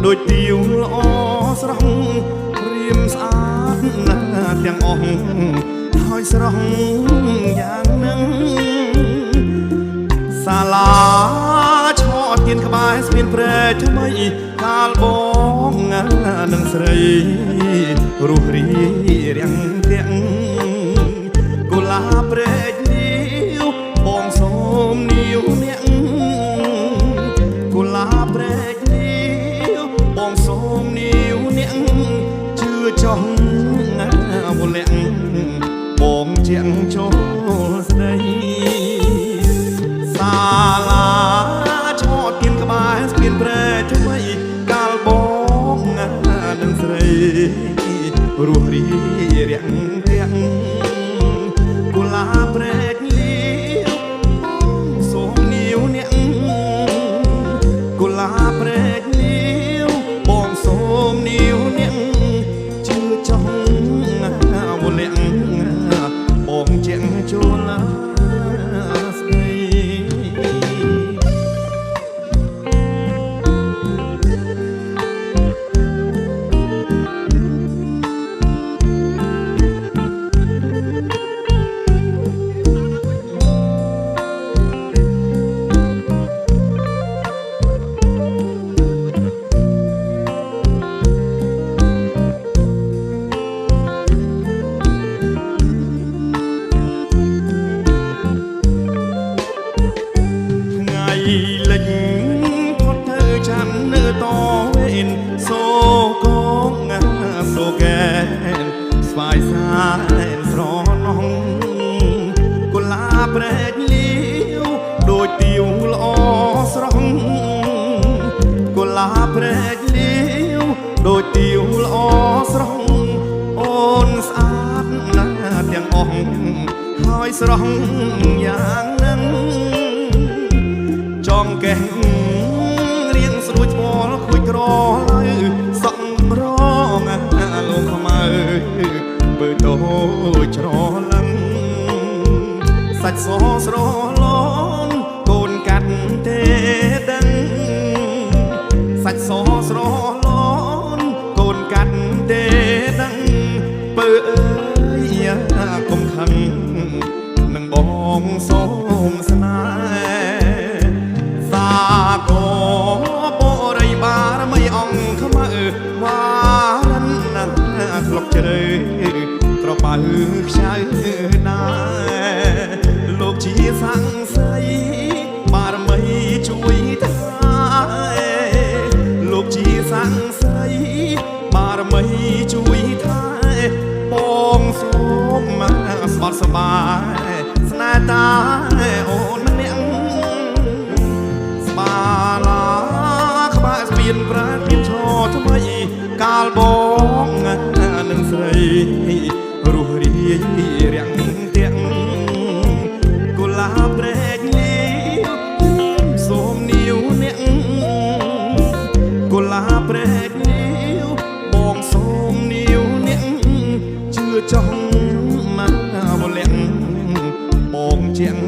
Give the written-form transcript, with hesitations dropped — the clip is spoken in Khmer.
ដូចទៀវល្អស្រស់ព្រាមស្អាតណាស់ទាំងអស់ហើយស្រស់យ៉ាងនឹងសាលាឆោតទៀនក្បែរស្ពានព្រែកថ្មីកាលបងនឹងស្រីរស់រីរាំងទាំងកុលាបព្រែកនីវបងសូមនីវអ្នកកុលាបព្រែកបងសូមនីវអ្នកជឿចង់វលាក់បងជាងចូលស្ដីសាលាឆោតទៀនក្បែរស្ពានព្រែកថ្មីកាលបងនឹងស្រីរស់រីរាំងទាំងកុលាបព្រែកនីវបងសូមនីវអ្នកកុលាបព្រែកបងសូមនីវអ្នកជឿចង់វលាក់បងជាងចូលស្ដីលិចផុតទៅចាំនៅតវេនសូកងសូកែនស្វាយសានស្រណងកុលាបព្រែកលីវដូចទៀវល្អស្រស់កុលាបព្រែកលីវដូចទៀវល្អស្រស់អូនស្អាតណាស់ទាំងអស់ហើយស្រស់យ៉ាងនឹងចងកេះរៀងស្រួចស្មោលខូចក្រឡើយសក់រងលោកខ្មៅបើតូចច្រឡឹងសាច់សស្រលន់កូនកាត់ទេដឹងសាច់សស្រលន់កូនកាត់ទេដឹងបើអើយកុំខឹងនឹងបងសូមស្នេហ៍សាកោបរិបារមិនអង្គខ្មៅវ៉ារិនណាធ្លុកជ្រៅក្របៅខ្ចៅណាលោកជាសង្ស័យបារមីជួយថាលោកជាសង្ស័យបារមីជួយថាបងសូមស្បត់សបាយស្នេហ៍តាអូនម្នាក់បាឡាក្បែរស្ពានប្រែកមានឈរថ្មីកាលបងនឹងស្រីរស់រីរាំងទាំងកុលាបព្រែកនីវសូមនីវអ្នកកុលាបព្រែកនីវបងសូមនីវអ្នកជឿចង់មកវលាក់បងជាង